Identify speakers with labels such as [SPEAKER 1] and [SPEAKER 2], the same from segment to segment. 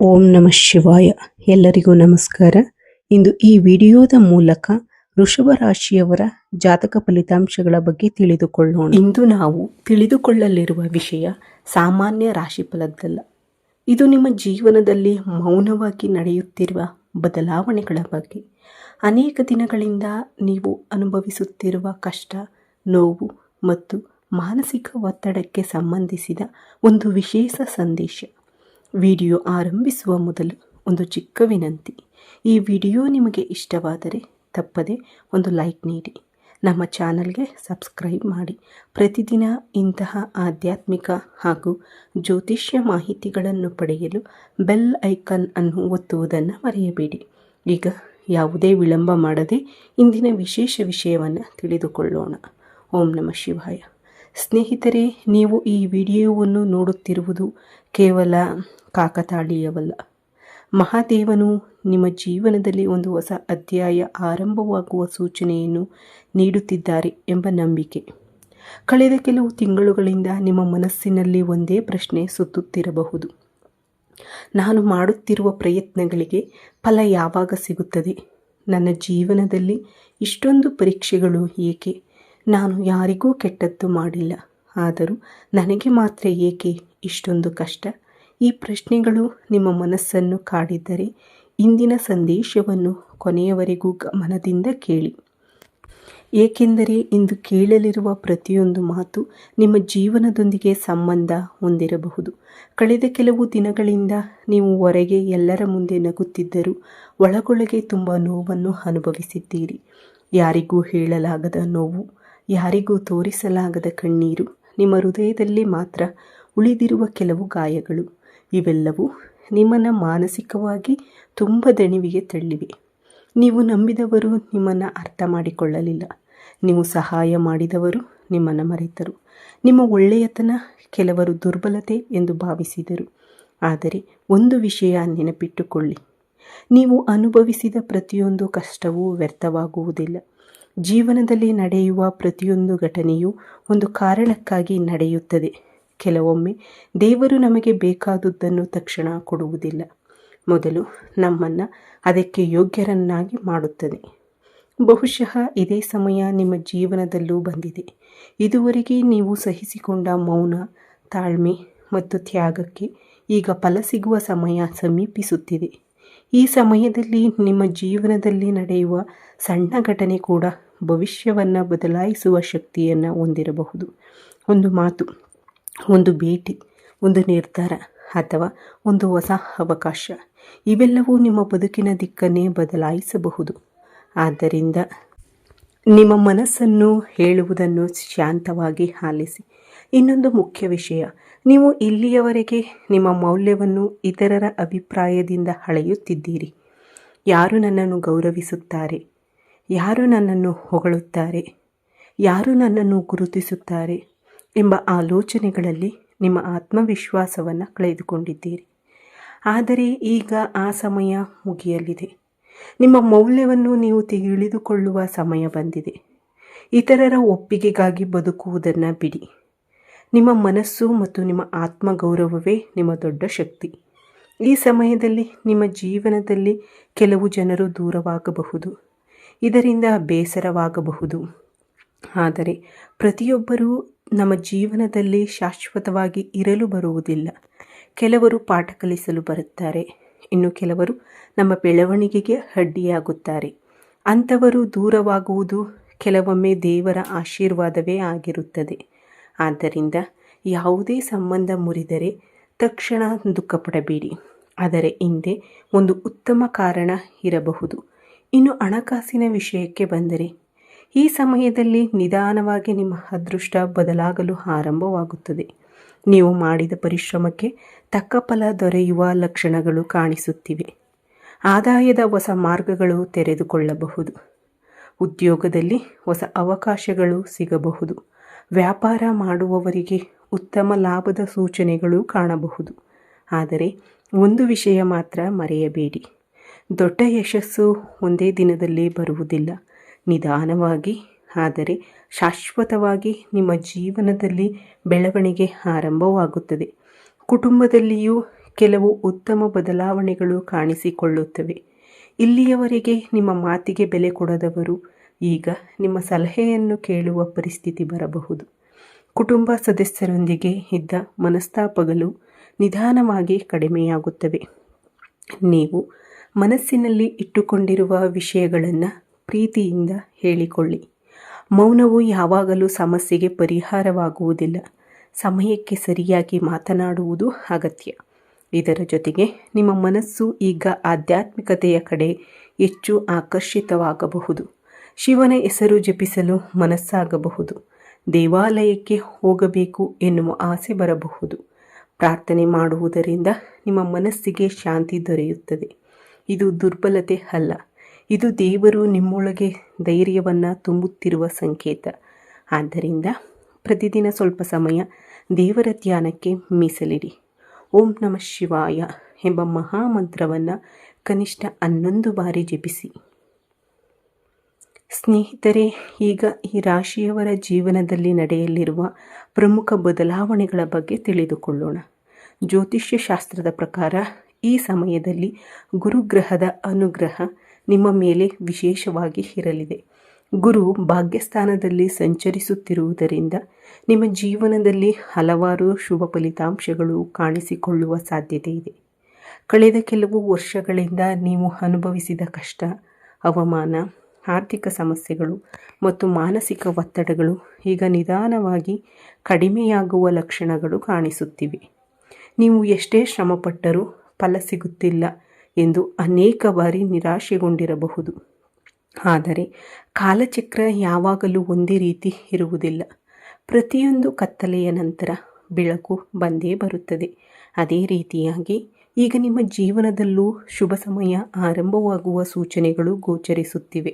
[SPEAKER 1] ಓಂ ನಮಃ ಶಿವಾಯ. ಎಲ್ಲರಿಗೂ ನಮಸ್ಕಾರ. ಇಂದು ಈ ವಿಡಿಯೋದ ಮೂಲಕ ವೃಷಭ ರಾಶಿಯವರ ಜಾತಕ ಫಲಿತಾಂಶಗಳ ಬಗ್ಗೆ ತಿಳಿದುಕೊಳ್ಳೋಣ. ಇಂದು ನಾವು ತಿಳಿದುಕೊಳ್ಳಲಿರುವ ವಿಷಯ ಸಾಮಾನ್ಯ ರಾಶಿ ಫಲದ್ದಲ್ಲ. ಇದು ನಿಮ್ಮ ಜೀವನದಲ್ಲಿ ಮೌನವಾಗಿ ನಡೆಯುತ್ತಿರುವ ಬದಲಾವಣೆಗಳ ಬಗ್ಗೆ, ಅನೇಕ ದಿನಗಳಿಂದ ನೀವು ಅನುಭವಿಸುತ್ತಿರುವ ಕಷ್ಟ, ನೋವು ಮತ್ತು ಮಾನಸಿಕ ಒತ್ತಡಕ್ಕೆ ಸಂಬಂಧಿಸಿದ ಒಂದು ವಿಶೇಷ ಸಂದೇಶ. ವಿಡಿಯೋ ಆರಂಭಿಸುವ ಮೊದಲು ಒಂದು ಚಿಕ್ಕ ವಿನಂತಿ. ಈ ವಿಡಿಯೋ ನಿಮಗೆ ಇಷ್ಟವಾದರೆ ತಪ್ಪದೆ ಒಂದು ಲೈಕ್ ನೀಡಿ, ನಮ್ಮ ಚಾನಲ್ಗೆ ಸಬ್ಸ್ಕ್ರೈಬ್ ಮಾಡಿ. ಪ್ರತಿದಿನ ಇಂತಹ ಆಧ್ಯಾತ್ಮಿಕ ಹಾಗೂ ಜ್ಯೋತಿಷ್ಯ ಮಾಹಿತಿಗಳನ್ನು ಪಡೆಯಲು ಬೆಲ್ ಐಕಾನ್ ಅನ್ನು ಒತ್ತುವುದನ್ನು ಮರೆಯಬೇಡಿ. ಈಗ ಯಾವುದೇ ವಿಳಂಬ ಮಾಡದೆ ಇಂದಿನ ವಿಶೇಷ ವಿಷಯವನ್ನು ತಿಳಿದುಕೊಳ್ಳೋಣ. ಓಂ ನಮಃ ಶಿವಾಯ. ಸ್ನೇಹಿತರೆ, ನೀವು ಈ ವಿಡಿಯೋವನ್ನು ನೋಡುತ್ತಿರುವುದು ಕೇವಲ ಕಾಕತಾಳೀಯವಲ್ಲ. ಮಹಾದೇವನು ನಿಮ್ಮ ಜೀವನದಲ್ಲಿ ಒಂದು ಹೊಸ ಅಧ್ಯಾಯ ಆರಂಭವಾಗುವ ಸೂಚನೆಯನ್ನು ನೀಡುತ್ತಿದ್ದಾರೆ ಎಂಬ ನಂಬಿಕೆ. ಕಳೆದ ಕೆಲವು ತಿಂಗಳುಗಳಿಂದ ನಿಮ್ಮ ಮನಸ್ಸಿನಲ್ಲಿ ಒಂದೇ ಪ್ರಶ್ನೆ ಸುತ್ತುತ್ತಿರಬಹುದು. ನಾನು ಮಾಡುತ್ತಿರುವ ಪ್ರಯತ್ನಗಳಿಗೆ ಫಲ ಯಾವಾಗ ಸಿಗುತ್ತದೆ? ನನ್ನ ಜೀವನದಲ್ಲಿ ಇಷ್ಟೊಂದು ಪರೀಕ್ಷೆಗಳು ಏಕೆ? ನಾನು ಯಾರಿಗೂ ಕೆಟ್ಟದ್ದು ಮಾಡಿಲ್ಲ, ಆದರೂ ನನಗೆ ಮಾತ್ರ ಏಕೆ ಇಷ್ಟೊಂದು ಕಷ್ಟ? ಈ ಪ್ರಶ್ನೆಗಳು ನಿಮ್ಮ ಮನಸ್ಸನ್ನು ಕಾಡಿದ್ದರೆ ಇಂದಿನ ಸಂದೇಶವನ್ನು ಕೊನೆಯವರೆಗೂ ಗಮನದಿಂದ ಕೇಳಿ. ಏಕೆಂದರೆ ಇಂದು ಕೇಳಲಿರುವ ಪ್ರತಿಯೊಂದು ಮಾತು ನಿಮ್ಮ ಜೀವನದೊಂದಿಗೆ ಸಂಬಂಧ ಹೊಂದಿರಬಹುದು. ಕಳೆದ ಕೆಲವು ದಿನಗಳಿಂದ ನೀವು ಹೊರಗೆ ಎಲ್ಲರ ಮುಂದೆ ನಗುತ್ತಿದ್ದರೂ ಒಳಗೊಳಗೆ ತುಂಬ ನೋವನ್ನು ಅನುಭವಿಸಿದ್ದೀರಿ. ಯಾರಿಗೂ ಹೇಳಲಾಗದ ನೋವು, ಯಾರಿಗೂ ತೋರಿಸಲಾಗದ ಕಣ್ಣೀರು, ನಿಮ್ಮ ಹೃದಯದಲ್ಲಿ ಮಾತ್ರ ಉಳಿದಿರುವ ಕೆಲವು ಗಾಯಗಳು. ಇವೆಲ್ಲವೂ ನಿಮ್ಮನ್ನು ಮಾನಸಿಕವಾಗಿ ತುಂಬ ದಣಿವಿಗೆ ತಳ್ಳಿವೆ. ನೀವು ನಂಬಿದವರು ನಿಮ್ಮನ್ನು ಅರ್ಥ ಮಾಡಿಕೊಳ್ಳಲಿಲ್ಲ. ನೀವು ಸಹಾಯ ಮಾಡಿದವರು ನಿಮ್ಮನ್ನು ಮರೆತರು. ನಿಮ್ಮ ಒಳ್ಳೆಯತನ ಕೆಲವರು ದುರ್ಬಲತೆ ಎಂದು ಭಾವಿಸಿದರು. ಆದರೆ ಒಂದು ವಿಷಯ ನೆನಪಿಟ್ಟುಕೊಳ್ಳಿ, ನೀವು ಅನುಭವಿಸಿದ ಪ್ರತಿಯೊಂದು ಕಷ್ಟವೂ ವ್ಯರ್ಥವಾಗುವುದಿಲ್ಲ. ಜೀವನದಲ್ಲಿ ನಡೆಯುವ ಪ್ರತಿಯೊಂದು ಘಟನೆಯೂ ಒಂದು ಕಾರಣಕ್ಕಾಗಿ ನಡೆಯುತ್ತದೆ. ಕೆಲವೊಮ್ಮೆ ದೇವರು ನಮಗೆ ಬೇಕಾದುದನ್ನು ತಕ್ಷಣ ಕೊಡುವುದಿಲ್ಲ. ಮೊದಲು ನಮ್ಮನ್ನು ಅದಕ್ಕೆ ಯೋಗ್ಯರನ್ನಾಗಿ ಮಾಡುತ್ತದೆ. ಬಹುಶಃ ಇದೇ ಸಮಯ ನಿಮ್ಮ ಜೀವನದಲ್ಲೂ ಬಂದಿದೆ. ಇದುವರೆಗೆ ನೀವು ಸಹಿಸಿಕೊಂಡ ಮೌನ, ತಾಳ್ಮೆ ಮತ್ತು ತ್ಯಾಗಕ್ಕೆ ಈಗ ಫಲ ಸಿಗುವ ಸಮಯ ಸಮೀಪಿಸುತ್ತಿದೆ. ಈ ಸಮಯದಲ್ಲಿ ನಿಮ್ಮ ಜೀವನದಲ್ಲಿ ನಡೆಯುವ ಸಣ್ಣ ಘಟನೆ ಕೂಡ ಭವಿಷ್ಯವನ್ನು ಬದಲಾಯಿಸುವ ಶಕ್ತಿಯನ್ನು ಹೊಂದಿರಬಹುದು. ಒಂದು ಮಾತು, ಒಂದು ಭೇಟಿ, ಒಂದು ನಿರ್ಧಾರ ಅಥವಾ ಒಂದು ಹೊಸ ಅವಕಾಶ, ಇವೆಲ್ಲವೂ ನಿಮ್ಮ ಬದುಕಿನ ದಿಕ್ಕನ್ನೇ ಬದಲಾಯಿಸಬಹುದು. ಆದ್ದರಿಂದ ನಿಮ್ಮ ಮನಸ್ಸನ್ನು ಹೇಳುವುದನ್ನು ಶಾಂತವಾಗಿ ಆಲಿಸಿ. ಇನ್ನೊಂದು ಮುಖ್ಯ ವಿಷಯ, ನೀವು ಇಲ್ಲಿಯವರೆಗೆ ನಿಮ್ಮ ಮೌಲ್ಯವನ್ನು ಇತರರ ಅಭಿಪ್ರಾಯದಿಂದ ಅಳೆಯುತ್ತಿದ್ದೀರಿ. ಯಾರು ನನ್ನನ್ನು ಗೌರವಿಸುತ್ತಾರೆ, ಯಾರು ನನ್ನನ್ನು ಹೊಗಳುತ್ತಾರೆ, ಯಾರು ನನ್ನನ್ನು ಗುರುತಿಸುತ್ತಾರೆ ಎಂಬ ಆಲೋಚನೆಗಳಲ್ಲಿ ನಿಮ್ಮ ಆತ್ಮವಿಶ್ವಾಸವನ್ನು ಕಳೆದುಕೊಂಡಿದ್ದೀರಿ. ಆದರೆ ಈಗ ಆ ಸಮಯ ಮುಗಿಯಲಿದೆ. ನಿಮ್ಮ ಮೌಲ್ಯವನ್ನು ನೀವು ತಿಳಿದುಕೊಳ್ಳುವ ಸಮಯ ಬಂದಿದೆ. ಇತರರ ಒಪ್ಪಿಗೆಗಾಗಿ ಬದುಕುವುದನ್ನು ಬಿಡಿ. ನಿಮ್ಮ ಮನಸ್ಸು ಮತ್ತು ನಿಮ್ಮ ಆತ್ಮಗೌರವವೇ ನಿಮ್ಮ ದೊಡ್ಡ ಶಕ್ತಿ. ಈ ಸಮಯದಲ್ಲಿ ನಿಮ್ಮ ಜೀವನದಲ್ಲಿ ಕೆಲವು ಜನರು ದೂರವಾಗಬಹುದು. ಇದರಿಂದ ಬೇಸರವಾಗಬಹುದು. ಆದರೆ ಪ್ರತಿಯೊಬ್ಬರೂ ನಮ್ಮ ಜೀವನದಲ್ಲಿ ಶಾಶ್ವತವಾಗಿ ಇರಲು ಬರುವುದಿಲ್ಲ. ಕೆಲವರು ಪಾಠ ಕಲಿಸಲು ಬರುತ್ತಾರೆ, ಇನ್ನು ಕೆಲವರು ನಮ್ಮ ಬೆಳವಣಿಗೆಗೆ ಅಡ್ಡಿಯಾಗುತ್ತಾರೆ. ಅಂಥವರು ದೂರವಾಗುವುದು ಕೆಲವೊಮ್ಮೆ ದೇವರ ಆಶೀರ್ವಾದವೇ ಆಗಿರುತ್ತದೆ. ಆದ್ದರಿಂದ ಯಾವುದೇ ಸಂಬಂಧ ಮುರಿದರೆ ತಕ್ಷಣ ದುಃಖಪಡಬೇಡಿ. ಅದರ ಹಿಂದೆ ಒಂದು ಉತ್ತಮ ಕಾರಣ ಇರಬಹುದು. ಇನ್ನು ಹಣಕಾಸಿನ ವಿಷಯಕ್ಕೆ ಬಂದರೆ, ಈ ಸಮಯದಲ್ಲಿ ನಿಧಾನವಾಗಿ ನಿಮ್ಮ ಅದೃಷ್ಟ ಬದಲಾಗಲು ಆರಂಭವಾಗುತ್ತದೆ. ನೀವು ಮಾಡಿದ ಪರಿಶ್ರಮಕ್ಕೆ ತಕ್ಕ ಫಲ ದೊರೆಯುವ ಲಕ್ಷಣಗಳು ಕಾಣಿಸುತ್ತಿವೆ. ಆದಾಯದ ಹೊಸ ಮಾರ್ಗಗಳು ತೆರೆದುಕೊಳ್ಳಬಹುದು. ಉದ್ಯೋಗದಲ್ಲಿ ಹೊಸ ಅವಕಾಶಗಳು ಸಿಗಬಹುದು. ವ್ಯಾಪಾರ ಮಾಡುವವರಿಗೆ ಉತ್ತಮ ಲಾಭದ ಸೂಚನೆಗಳು ಕಾಣಬಹುದು. ಆದರೆ ಒಂದು ವಿಷಯ ಮಾತ್ರ ಮರೆಯಬೇಡಿ, ದೊಡ್ಡ ಯಶಸ್ಸು ಒಂದೇ ದಿನದಲ್ಲಿ ಬರುವುದಿಲ್ಲ. ನಿಧಾನವಾಗಿ ಆದರೆ ಶಾಶ್ವತವಾಗಿ ನಿಮ್ಮ ಜೀವನದಲ್ಲಿ ಬೆಳವಣಿಗೆ ಆರಂಭವಾಗುತ್ತದೆ. ಕುಟುಂಬದಲ್ಲಿಯೂ ಕೆಲವು ಉತ್ತಮ ಬದಲಾವಣೆಗಳು ಕಾಣಿಸಿಕೊಳ್ಳುತ್ತವೆ. ಇಲ್ಲಿಯವರೆಗೆ ನಿಮ್ಮ ಮಾತಿಗೆ ಬೆಲೆ ಕೊಡದವರು ಈಗ ನಿಮ್ಮ ಸಲಹೆಯನ್ನು ಕೇಳುವ ಪರಿಸ್ಥಿತಿ ಬರಬಹುದು. ಕುಟುಂಬ ಸದಸ್ಯರೊಂದಿಗೆ ಇದ್ದ ಮನಸ್ತಾಪಗಳು ನಿಧಾನವಾಗಿ ಕಡಿಮೆಯಾಗುತ್ತವೆ. ನೀವು ಮನಸ್ಸಿನಲ್ಲಿ ಇಟ್ಟುಕೊಂಡಿರುವ ವಿಷಯಗಳನ್ನು ಪ್ರೀತಿಯಿಂದ ಹೇಳಿಕೊಳ್ಳಿ. ಮೌನವು ಯಾವಾಗಲೂ ಸಮಸ್ಯೆಗೆ ಪರಿಹಾರವಾಗುವುದಿಲ್ಲ. ಸಮಯಕ್ಕೆ ಸರಿಯಾಗಿ ಮಾತನಾಡುವುದು ಅಗತ್ಯ. ಇದರ ಜೊತೆಗೆ ನಿಮ್ಮ ಮನಸ್ಸು ಈಗ ಆಧ್ಯಾತ್ಮಿಕತೆಯ ಕಡೆ ಹೆಚ್ಚು ಆಕರ್ಷಿತವಾಗಬಹುದು. ಶಿವನ ಹೆಸರು ಜಪಿಸಲು ಮನಸ್ಸಾಗಬಹುದು. ದೇವಾಲಯಕ್ಕೆ ಹೋಗಬೇಕು ಎನ್ನುವ ಆಸೆ ಬರಬಹುದು. ಪ್ರಾರ್ಥನೆ ಮಾಡುವುದರಿಂದ ನಿಮ್ಮ ಮನಸ್ಸಿಗೆ ಶಾಂತಿ ದೊರೆಯುತ್ತದೆ. ಇದು ದುರ್ಬಲತೆ ಅಲ್ಲ, ಇದು ದೇವರು ನಿಮ್ಮೊಳಗೆ ಧೈರ್ಯವನ್ನು ತುಂಬುತ್ತಿರುವ ಸಂಕೇತ. ಆದ್ದರಿಂದ ಪ್ರತಿದಿನ ಸ್ವಲ್ಪ ಸಮಯ ದೇವರ ಧ್ಯಾನಕ್ಕೆ ಮೀಸಲಿಡಿ. ಓಂ ನಮಃ ಶಿವಾಯ ಎಂಬ ಮಹಾಮಂತ್ರವನ್ನು ಕನಿಷ್ಠ 11 ಬಾರಿ ಜಪಿಸಿ. ಸ್ನೇಹಿತರೆ, ಈಗ ಈ ರಾಶಿಯವರ ಜೀವನದಲ್ಲಿ ನಡೆಯಲಿರುವ ಪ್ರಮುಖ ಬದಲಾವಣೆಗಳ ಬಗ್ಗೆ ತಿಳಿದುಕೊಳ್ಳೋಣ. ಜ್ಯೋತಿಷ್ಯ ಶಾಸ್ತ್ರದ ಪ್ರಕಾರ ಈ ಸಮಯದಲ್ಲಿ ಗುರುಗ್ರಹದ ಅನುಗ್ರಹ ನಿಮ್ಮ ಮೇಲೆ ವಿಶೇಷವಾಗಿ ಇರಲಿದೆ. ಗುರು ಭಾಗ್ಯಸ್ಥಾನದಲ್ಲಿ ಸಂಚರಿಸುತ್ತಿರುವುದರಿಂದ ನಿಮ್ಮ ಜೀವನದಲ್ಲಿ ಹಲವಾರು ಶುಭ ಫಲಿತಾಂಶಗಳು ಕಾಣಿಸಿಕೊಳ್ಳುವ ಸಾಧ್ಯತೆ ಇದೆ. ಕಳೆದ ಕೆಲವು ವರ್ಷಗಳಿಂದ ನೀವು ಅನುಭವಿಸಿದ ಕಷ್ಟ, ಅವಮಾನ, ಆರ್ಥಿಕ ಸಮಸ್ಯೆಗಳು ಮತ್ತು ಮಾನಸಿಕ ಒತ್ತಡಗಳು ಈಗ ನಿಧಾನವಾಗಿ ಕಡಿಮೆಯಾಗುವ ಲಕ್ಷಣಗಳು ಕಾಣಿಸುತ್ತಿವೆ. ನೀವು ಎಷ್ಟೇ ಶ್ರಮಪಟ್ಟರೂ ಫಲ ಸಿಗುತ್ತಿಲ್ಲ ಎಂದು ಅನೇಕ ಬಾರಿ ನಿರಾಶೆಗೊಂಡಿರಬಹುದು. ಆದರೆ ಕಾಲಚಕ್ರ ಯಾವಾಗಲೂ ಒಂದೇ ರೀತಿ ಇರುವುದಿಲ್ಲ. ಪ್ರತಿಯೊಂದು ಕತ್ತಲೆಯ ನಂತರ ಬೆಳಕು ಬಂದೇ ಬರುತ್ತದೆ. ಅದೇ ರೀತಿಯಾಗಿ ಈಗ ನಿಮ್ಮ ಜೀವನದಲ್ಲೂ ಶುಭ ಸಮಯ ಆರಂಭವಾಗುವ ಸೂಚನೆಗಳು ಗೋಚರಿಸುತ್ತಿವೆ.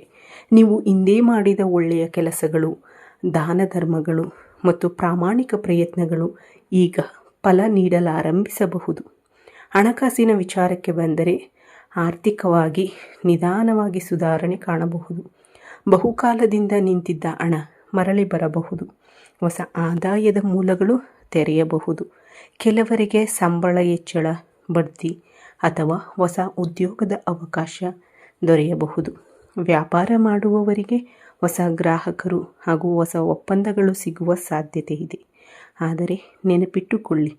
[SPEAKER 1] ನೀವು ಹಿಂದೆ ಮಾಡಿದ ಒಳ್ಳೆಯ ಕೆಲಸಗಳು, ದಾನ ಧರ್ಮಗಳು ಮತ್ತು ಪ್ರಾಮಾಣಿಕ ಪ್ರಯತ್ನಗಳು ಈಗ ಫಲ ನೀಡಲಾರಂಭಿಸಬಹುದು. ಹಣಕಾಸಿನ ವಿಚಾರಕ್ಕೆ ಬಂದರೆ ಆರ್ಥಿಕವಾಗಿ ನಿಧಾನವಾಗಿ ಸುಧಾರಣೆ ಕಾಣಬಹುದು. ಬಹುಕಾಲದಿಂದ ನಿಂತಿದ್ದ ಹಣ ಮರಳಿ ಬರಬಹುದು. ಹೊಸ ಆದಾಯದ ಮೂಲಗಳು ತೆರೆಯಬಹುದು. ಕೆಲವರಿಗೆ ಸಂಬಳ ಹೆಚ್ಚಳ, ಬಡ್ತಿ ಅಥವಾ ಹೊಸ ಉದ್ಯೋಗದ ಅವಕಾಶ ದೊರೆಯಬಹುದು. ವ್ಯಾಪಾರ ಮಾಡುವವರಿಗೆ ಹೊಸ ಗ್ರಾಹಕರು ಹಾಗೂ ಹೊಸ ಒಪ್ಪಂದಗಳು ಸಿಗುವ ಸಾಧ್ಯತೆ ಇದೆ. ಆದರೆ ನೆನಪಿಟ್ಟುಕೊಳ್ಳಿ,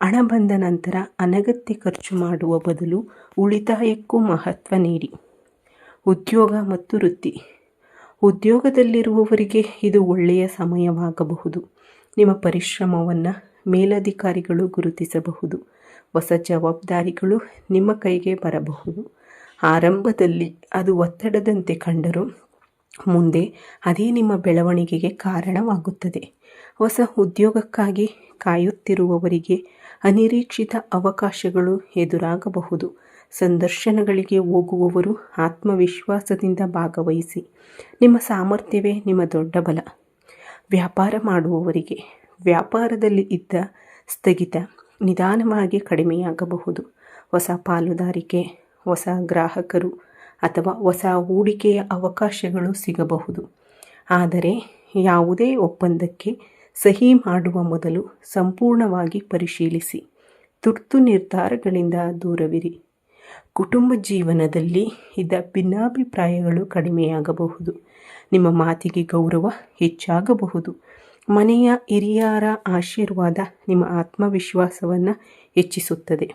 [SPEAKER 1] ಹಣ ಬಂದ ನಂತರ ಅನಗತ್ಯ ಖರ್ಚು ಮಾಡುವ ಬದಲು ಉಳಿತಾಯಕ್ಕೂ ಮಹತ್ವ ನೀಡಿ. ಉದ್ಯೋಗ ಮತ್ತು ವೃತ್ತಿ. ಉದ್ಯೋಗದಲ್ಲಿರುವವರಿಗೆ ಇದು ಒಳ್ಳೆಯ ಸಮಯವಾಗಬಹುದು. ನಿಮ್ಮ ಪರಿಶ್ರಮವನ್ನು ಮೇಲಧಿಕಾರಿಗಳು ಗುರುತಿಸಬಹುದು. ಹೊಸ ಜವಾಬ್ದಾರಿಗಳು ನಿಮ್ಮ ಕೈಗೆ ಬರಬಹುದು. ಆರಂಭದಲ್ಲಿ ಅದು ಒತ್ತಡದಂತೆ ಕಂಡರೂ ಮುಂದೆ ಅದೇ ನಿಮ್ಮ ಬೆಳವಣಿಗೆಗೆ ಕಾರಣವಾಗುತ್ತದೆ. ಹೊಸ ಉದ್ಯೋಗಕ್ಕಾಗಿ ಕಾಯುತ್ತಿರುವವರಿಗೆ ಅನಿರೀಕ್ಷಿತ ಅವಕಾಶಗಳು ಎದುರಾಗಬಹುದು. ಸಂದರ್ಶನಗಳಿಗೆ ಹೋಗುವವರು ಆತ್ಮವಿಶ್ವಾಸದಿಂದ ಭಾಗವಹಿಸಿ. ನಿಮ್ಮ ಸಾಮರ್ಥ್ಯವೇ ನಿಮ್ಮ ದೊಡ್ಡ ಬಲ. ವ್ಯಾಪಾರ ಮಾಡುವವರಿಗೆ ವ್ಯಾಪಾರದಲ್ಲಿ ಇದ್ದ ಸ್ಥಗಿತ ನಿಧಾನವಾಗಿ ಕಡಿಮೆಯಾಗಬಹುದು. ಹೊಸ ಪಾಲುದಾರಿಕೆ, ಹೊಸ ಗ್ರಾಹಕರು ಅಥವಾ ಹೊಸ ಹೂಡಿಕೆಯ ಅವಕಾಶಗಳು ಸಿಗಬಹುದು. ಆದರೆ ಯಾವುದೇ ಒಪ್ಪಂದಕ್ಕೆ ಸಹಿ ಮಾಡುವ ಮೊದಲು ಸಂಪೂರ್ಣವಾಗಿ ಪರಿಶೀಲಿಸಿ. ತುರ್ತು ನಿರ್ಧಾರಗಳಿಂದ ದೂರವಿರಿ. ಕುಟುಂಬ ಜೀವನದಲ್ಲಿ ಇದ್ದ ಭಿನ್ನಾಭಿಪ್ರಾಯಗಳು ಕಡಿಮೆಯಾಗಬಹುದು. ನಿಮ್ಮ ಮಾತಿಗೆ ಗೌರವ ಹೆಚ್ಚಾಗಬಹುದು. ಮನೆಯ ಹಿರಿಯರ ಆಶೀರ್ವಾದ ನಿಮ್ಮ ಆತ್ಮವಿಶ್ವಾಸವನ್ನು ಹೆಚ್ಚಿಸುತ್ತದೆ.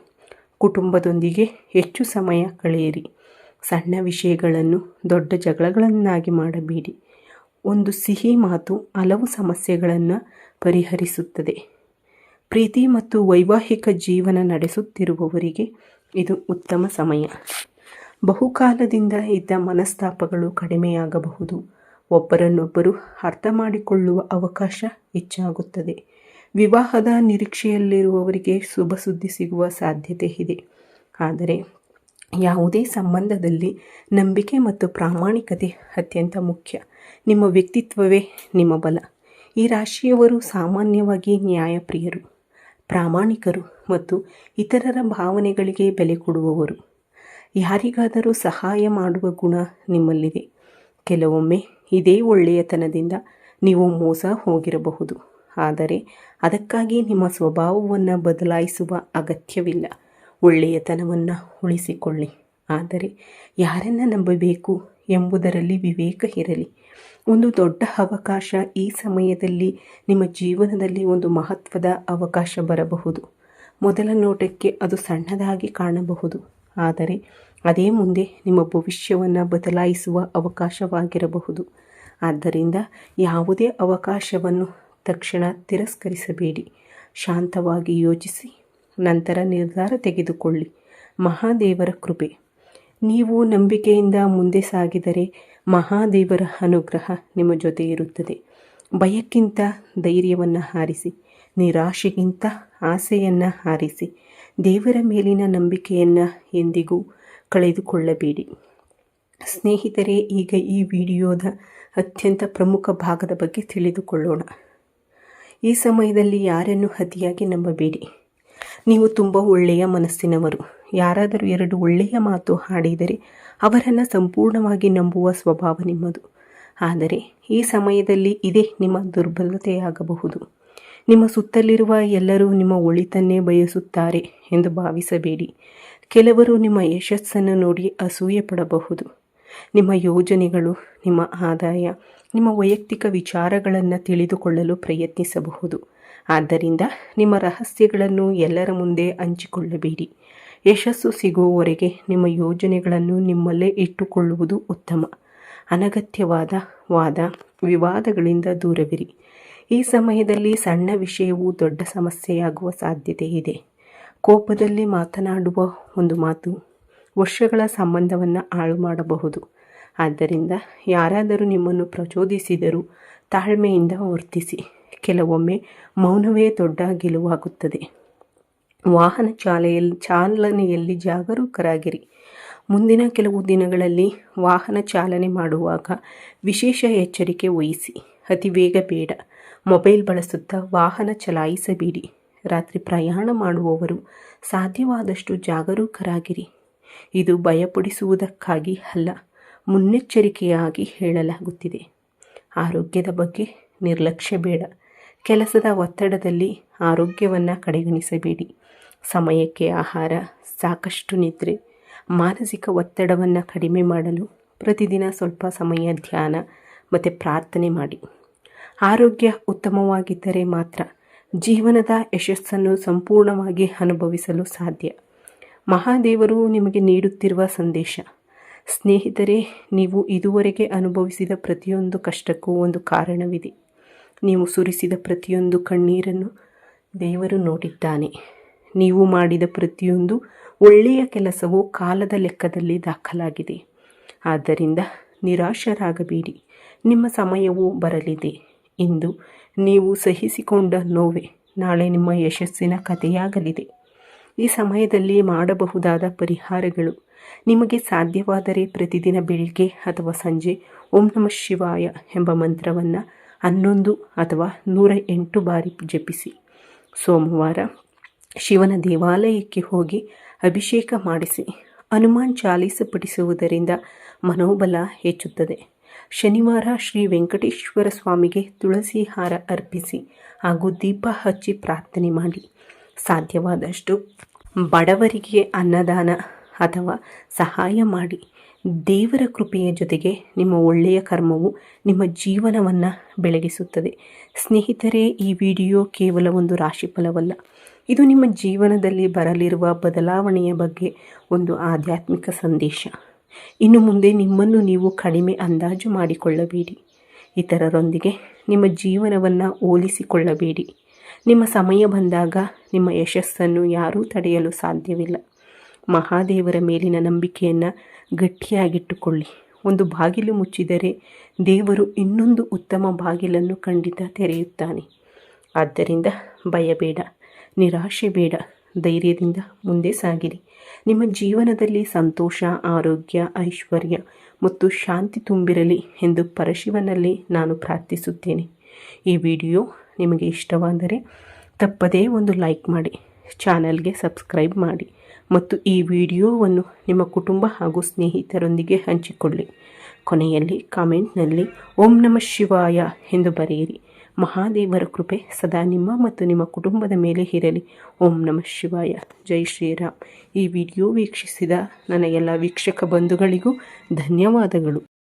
[SPEAKER 1] ಕುಟುಂಬದೊಂದಿಗೆ ಹೆಚ್ಚು ಸಮಯ ಕಳೆಯಿರಿ. ಸಣ್ಣ ವಿಷಯಗಳನ್ನು ದೊಡ್ಡ ಜಗಳಗಳನ್ನಾಗಿ ಮಾಡಬೇಡಿ. ಒಂದು ಸಿಹಿ ಮಾತು ಹಲವು ಸಮಸ್ಯೆಗಳನ್ನು ಪರಿಹರಿಸುತ್ತದೆ. ಪ್ರೀತಿ ಮತ್ತು ವೈವಾಹಿಕ ಜೀವನ ನಡೆಸುತ್ತಿರುವವರಿಗೆ ಇದು ಉತ್ತಮ ಸಮಯ. ಬಹುಕಾಲದಿಂದ ಇದ್ದ ಮನಸ್ತಾಪಗಳು ಕಡಿಮೆಯಾಗಬಹುದು. ಒಬ್ಬರನ್ನೊಬ್ಬರು ಅರ್ಥ ಮಾಡಿಕೊಳ್ಳುವ ಅವಕಾಶ ಹೆಚ್ಚಾಗುತ್ತದೆ. ವಿವಾಹದ ನಿರೀಕ್ಷೆಯಲ್ಲಿರುವವರಿಗೆ ಶುಭ ಸುದ್ದಿ ಸಿಗುವ ಸಾಧ್ಯತೆ ಇದೆ. ಆದರೆ ಯಾವುದೇ ಸಂಬಂಧದಲ್ಲಿ ನಂಬಿಕೆ ಮತ್ತು ಪ್ರಾಮಾಣಿಕತೆ ಅತ್ಯಂತ ಮುಖ್ಯ. ನಿಮ್ಮ ವ್ಯಕ್ತಿತ್ವವೇ ನಿಮ್ಮ ಬಲ. ಈ ರಾಶಿಯವರು ಸಾಮಾನ್ಯವಾಗಿ ನ್ಯಾಯಪ್ರಿಯರು, ಪ್ರಾಮಾಣಿಕರು ಮತ್ತು ಇತರರ ಭಾವನೆಗಳಿಗೆ ಬೆಲೆ ಕೊಡುವವರು. ಯಾರಿಗಾದರೂ ಸಹಾಯ ಮಾಡುವ ಗುಣ ನಿಮ್ಮಲ್ಲಿದೆ. ಕೆಲವೊಮ್ಮೆ ಇದೇ ಒಳ್ಳೆಯತನದಿಂದ ನೀವು ಮೋಸ ಹೋಗಿರಬಹುದು. ಆದರೆ ಅದಕ್ಕಾಗಿ ನಿಮ್ಮ ಸ್ವಭಾವವನ್ನು ಬದಲಾಯಿಸುವ ಅಗತ್ಯವಿಲ್ಲ. ಒಳ್ಳೆಯತನವನ್ನು ಉಳಿಸಿಕೊಳ್ಳಿ. ಆದರೆ ಯಾರನ್ನು ನಂಬಬೇಕು ಎಂಬುದರಲ್ಲಿ ವಿವೇಕ ಇರಲಿ. ಒಂದು ದೊಡ್ಡ ಅವಕಾಶ ಈ ಸಮಯದಲ್ಲಿ ನಿಮ್ಮ ಜೀವನದಲ್ಲಿ ಒಂದು ಮಹತ್ವದ ಅವಕಾಶ ಬರಬಹುದು. ಮೊದಲ ನೋಟಕ್ಕೆ ಅದು ಸಣ್ಣದಾಗಿ ಕಾಣಬಹುದು, ಆದರೆ ಅದೇ ಮುಂದೆ ನಿಮ್ಮ ಭವಿಷ್ಯವನ್ನು ಬದಲಾಯಿಸುವ ಅವಕಾಶವಾಗಿರಬಹುದು. ಆದ್ದರಿಂದ ಯಾವುದೇ ಅವಕಾಶವನ್ನು ತಕ್ಷಣ ತಿರಸ್ಕರಿಸಬೇಡಿ. ಶಾಂತವಾಗಿ ಯೋಚಿಸಿ ನಂತರ ನಿರ್ಧಾರ ತೆಗೆದುಕೊಳ್ಳಿ. ಮಹಾದೇವರ ಕೃಪೆ. ನೀವು ನಂಬಿಕೆಯಿಂದ ಮುಂದೆ ಸಾಗಿದರೆ ಮಹಾದೇವರ ಅನುಗ್ರಹ ನಿಮ್ಮ ಜೊತೆ ಇರುತ್ತದೆ. ಭಯಕ್ಕಿಂತ ಧೈರ್ಯವನ್ನು ಹಾರಿಸಿ, ನಿರಾಶೆಗಿಂತ ಆಸೆಯನ್ನು ಹಾರಿಸಿ. ದೇವರ ಮೇಲಿನ ನಂಬಿಕೆಯನ್ನು ಎಂದಿಗೂ ಕಳೆದುಕೊಳ್ಳಬೇಡಿ. ಸ್ನೇಹಿತರೆ, ಈಗ ಈ ವಿಡಿಯೋದ ಅತ್ಯಂತ ಪ್ರಮುಖ ಭಾಗದ ಬಗ್ಗೆ ತಿಳಿದುಕೊಳ್ಳೋಣ. ಈ ಸಮಯದಲ್ಲಿ ಯಾರನ್ನು ಅತಿಯಾಗಿ ನಂಬಬೇಡಿ. ನೀವು ತುಂಬ ಒಳ್ಳೆಯ ಮನಸ್ಸಿನವರು. ಯಾರಾದರೂ 2 ಒಳ್ಳೆಯ ಮಾತು ಆಡಿದರೆ ಅವರನ್ನು ಸಂಪೂರ್ಣವಾಗಿ ನಂಬುವ ಸ್ವಭಾವ ನಿಮ್ಮದು. ಆದರೆ ಈ ಸಮಯದಲ್ಲಿ ಇದೇ ನಿಮ್ಮ ದುರ್ಬಲತೆಯಾಗಬಹುದು. ನಿಮ್ಮ ಸುತ್ತಲಿರುವ ಎಲ್ಲರೂ ನಿಮ್ಮ ಒಳಿತನ್ನೇ ಬಯಸುತ್ತಾರೆ ಎಂದು ಭಾವಿಸಬೇಡಿ. ಕೆಲವರು ನಿಮ್ಮ ಯಶಸ್ಸನ್ನು ನೋಡಿ ಅಸೂಯೆ ಪಡಬಹುದು. ನಿಮ್ಮ ಯೋಜನೆಗಳು, ನಿಮ್ಮ ಆದಾಯ, ನಿಮ್ಮ ವೈಯಕ್ತಿಕ ವಿಚಾರಗಳನ್ನು ತಿಳಿದುಕೊಳ್ಳಲು ಪ್ರಯತ್ನಿಸಬಹುದು. ಆದ್ದರಿಂದ ನಿಮ್ಮ ರಹಸ್ಯಗಳನ್ನು ಎಲ್ಲರ ಮುಂದೆ ಹಂಚಿಕೊಳ್ಳಬೇಡಿ. ಯಶಸ್ಸು ಸಿಗುವವರೆಗೆ ನಿಮ್ಮ ಯೋಜನೆಗಳನ್ನು ನಿಮ್ಮಲ್ಲೇ ಇಟ್ಟುಕೊಳ್ಳುವುದು ಉತ್ತಮ. ಅನಗತ್ಯವಾದ ವಾದ ವಿವಾದಗಳಿಂದ ದೂರವಿರಿ. ಈ ಸಮಯದಲ್ಲಿ ಸಣ್ಣ ವಿಷಯವು ದೊಡ್ಡ ಸಮಸ್ಯೆಯಾಗುವ ಸಾಧ್ಯತೆ ಇದೆ. ಕೋಪದಲ್ಲಿ ಮಾತನಾಡುವ ಒಂದು ಮಾತು ವರ್ಷಗಳ ಸಂಬಂಧವನ್ನು ಹಾಳು ಮಾಡಬಹುದು. ಆದ್ದರಿಂದ ಯಾರಾದರೂ ನಿಮ್ಮನ್ನು ಪ್ರಚೋದಿಸಿದರೂ ತಾಳ್ಮೆಯಿಂದ ವರ್ತಿಸಿ. ಕೆಲವೊಮ್ಮೆ ಮೌನವೇ ದೊಡ್ಡ ಗೆಲುವಾಗುತ್ತದೆ. ವಾಹನ ಚಾಲನೆಯಲ್ಲಿ ಜಾಗರೂಕರಾಗಿರಿ. ಮುಂದಿನ ಕೆಲವು ದಿನಗಳಲ್ಲಿ ವಾಹನ ಚಾಲನೆ ಮಾಡುವಾಗ ವಿಶೇಷ ಎಚ್ಚರಿಕೆ ವಹಿಸಿ. ಅತಿ ವೇಗ ಬೇಡ. ಮೊಬೈಲ್ ಬಳಸುತ್ತಾ ವಾಹನ ಚಲಾಯಿಸಬೇಡಿ. ರಾತ್ರಿ ಪ್ರಯಾಣ ಮಾಡುವವರು ಸಾಧ್ಯವಾದಷ್ಟು ಜಾಗರೂಕರಾಗಿರಿ. ಇದು ಭಯಪಡಿಸುವುದಕ್ಕಾಗಿ ಅಲ್ಲ, ಮುನ್ನೆಚ್ಚರಿಕೆಯಾಗಿ ಹೇಳಲಾಗುತ್ತಿದೆ. ಆರೋಗ್ಯದ ಬಗ್ಗೆ ನಿರ್ಲಕ್ಷ್ಯ ಬೇಡ. ಕೆಲಸದ ಒತ್ತಡದಲ್ಲಿ ಆರೋಗ್ಯವನ್ನು ಕಡೆಗಣಿಸಬೇಡಿ. ಸಮಯಕ್ಕೆ ಆಹಾರ, ಸಾಕಷ್ಟು ನಿದ್ರೆ, ಮಾನಸಿಕ ಒತ್ತಡವನ್ನು ಕಡಿಮೆ ಮಾಡಲು ಪ್ರತಿದಿನ ಸ್ವಲ್ಪ ಸಮಯ ಧ್ಯಾನ ಮತ್ತು ಪ್ರಾರ್ಥನೆ ಮಾಡಿ. ಆರೋಗ್ಯ ಉತ್ತಮವಾಗಿದ್ದರೆ ಮಾತ್ರ ಜೀವನದ ಯಶಸ್ಸನ್ನು ಸಂಪೂರ್ಣವಾಗಿ ಅನುಭವಿಸಲು ಸಾಧ್ಯ. ಮಹಾದೇವರು ನಿಮಗೆ ನೀಡುತ್ತಿರುವ ಸಂದೇಶ. ಸ್ನೇಹಿತರೆ, ನೀವು ಇದುವರೆಗೆ ಅನುಭವಿಸಿದ ಪ್ರತಿಯೊಂದು ಕಷ್ಟಕ್ಕೂ ಒಂದು ಕಾರಣವಿದೆ. ನೀವು ಸುರಿಸಿದ ಪ್ರತಿಯೊಂದು ಕಣ್ಣೀರನ್ನು ದೇವರು ನೋಡಿದ್ದಾನೆ. ನೀವು ಮಾಡಿದ ಪ್ರತಿಯೊಂದು ಒಳ್ಳೆಯ ಕೆಲಸವೂ ಕಾಲದ ಲೆಕ್ಕದಲ್ಲಿ ದಾಖಲಾಗಿದೆ. ಆದ್ದರಿಂದ ನಿರಾಶರಾಗಬೇಡಿ. ನಿಮ್ಮ ಸಮಯವೂ ಬರಲಿದೆ. ಇಂದು ನೀವು ಸಹಿಸಿಕೊಂಡ ನೋವೇ ನಾಳೆ ನಿಮ್ಮ ಯಶಸ್ಸಿನ ಕಥೆಯಾಗಲಿದೆ. ಈ ಸಮಯದಲ್ಲಿ ಮಾಡಬಹುದಾದ ಪರಿಹಾರಗಳು. ನಿಮಗೆ ಸಾಧ್ಯವಾದರೆ ಪ್ರತಿದಿನ ಬೆಳಿಗ್ಗೆ ಅಥವಾ ಸಂಜೆ ಓಂ ನಮಃ ಶಿವಾಯ ಎಂಬ ಮಂತ್ರವನ್ನು 11 ಅಥವಾ 108 ಬಾರಿ ಜಪಿಸಿ. ಸೋಮವಾರ ಶಿವನ ದೇವಾಲಯಕ್ಕೆ ಹೋಗಿ ಅಭಿಷೇಕ ಮಾಡಿಸಿ. ಹನುಮಾನ್ ಚಾಲೀಸ ಪಠಿಸುವುದರಿಂದ ಮನೋಬಲ ಹೆಚ್ಚುತ್ತದೆ. ಶನಿವಾರ ಶ್ರೀ ವೆಂಕಟೇಶ್ವರ ಸ್ವಾಮಿಗೆ ತುಳಸಿ ಹಾರ ಅರ್ಪಿಸಿ ಹಾಗೂ ದೀಪ ಹಚ್ಚಿ ಪ್ರಾರ್ಥನೆ ಮಾಡಿ. ಸಾಧ್ಯವಾದಷ್ಟು ಬಡವರಿಗೆ ಅನ್ನದಾನ ಅಥವಾ ಸಹಾಯ ಮಾಡಿ. ದೇವರ ಕೃಪೆಯ ಜೊತೆಗೆ ನಿಮ್ಮ ಒಳ್ಳೆಯ ಕರ್ಮವು ನಿಮ್ಮ ಜೀವನವನ್ನು ಬೆಳಗಿಸುತ್ತದೆ. ಸ್ನೇಹಿತರೆ, ಈ ವಿಡಿಯೋ ಕೇವಲ ಒಂದು ರಾಶಿಫಲವಲ್ಲ. ಇದು ನಿಮ್ಮ ಜೀವನದಲ್ಲಿ ಬರಲಿರುವ ಬದಲಾವಣೆಯ ಬಗ್ಗೆ ಒಂದು ಆಧ್ಯಾತ್ಮಿಕ ಸಂದೇಶ. ಇನ್ನು ಮುಂದೆ ನಿಮ್ಮನ್ನು ನೀವು ಕಡಿಮೆ ಅಂದಾಜು ಮಾಡಿಕೊಳ್ಳಬೇಡಿ. ಇತರರೊಂದಿಗೆ ನಿಮ್ಮ ಜೀವನವನ್ನು ಹೋಲಿಸಿಕೊಳ್ಳಬೇಡಿ. ನಿಮ್ಮ ಸಮಯ ಬಂದಾಗ ನಿಮ್ಮ ಯಶಸ್ಸನ್ನು ಯಾರೂ ತಡೆಯಲು ಸಾಧ್ಯವಿಲ್ಲ. ಮಹಾದೇವರ ಮೇಲಿನ ನಂಬಿಕೆಯನ್ನು ಗಟ್ಟಿಯಾಗಿಟ್ಟುಕೊಳ್ಳಿ. ಒಂದು ಬಾಗಿಲು ಮುಚ್ಚಿದರೆ ದೇವರು ಇನ್ನೊಂದು ಉತ್ತಮ ಬಾಗಿಲನ್ನು ಖಂಡಿತ ತೆರೆಯುತ್ತಾನೆ. ಆದ್ದರಿಂದ ಭಯಬೇಡ, ನಿರಾಶೆ ಬೇಡ, ಧೈರ್ಯದಿಂದ ಮುಂದೆ ಸಾಗಿರಿ. ನಿಮ್ಮ ಜೀವನದಲ್ಲಿ ಸಂತೋಷ, ಆರೋಗ್ಯ, ಐಶ್ವರ್ಯ ಮತ್ತು ಶಾಂತಿ ತುಂಬಿರಲಿ ಎಂದು ಪರಶಿವನಲ್ಲಿ ನಾನು ಪ್ರಾರ್ಥಿಸುತ್ತೇನೆ. ಈ ವಿಡಿಯೋ ನಿಮಗೆ ಇಷ್ಟವಾದರೆ ತಪ್ಪದೇ ಒಂದು ಲೈಕ್ ಮಾಡಿ, ಚಾನಲ್ಗೆ ಸಬ್ಸ್ಕ್ರೈಬ್ ಮಾಡಿ ಮತ್ತು ಈ ವಿಡಿಯೋವನ್ನು ನಿಮ್ಮ ಕುಟುಂಬ ಹಾಗೂ ಸ್ನೇಹಿತರೊಂದಿಗೆ ಹಂಚಿಕೊಳ್ಳಿ. ಕೊನೆಯಲ್ಲಿ ಕಾಮೆಂಟ್ನಲ್ಲಿ ಓಂ ನಮಃ ಶಿವಾಯ ಎಂದು ಬರೆಯಿರಿ. ಮಹಾದೇವರ ಕೃಪೆ ಸದಾ ನಿಮ್ಮ ಮತ್ತು ನಿಮ್ಮ ಕುಟುಂಬದ ಮೇಲೆ ಇರಲಿ. ಓಂ ನಮಃ ಶಿವಾಯ. ಜೈ ಶ್ರೀರಾಮ್. ಈ ವಿಡಿಯೋ ವೀಕ್ಷಿಸಿದ ನನ್ನ ಎಲ್ಲ ವೀಕ್ಷಕ ಬಂಧುಗಳಿಗೂ ಧನ್ಯವಾದಗಳು.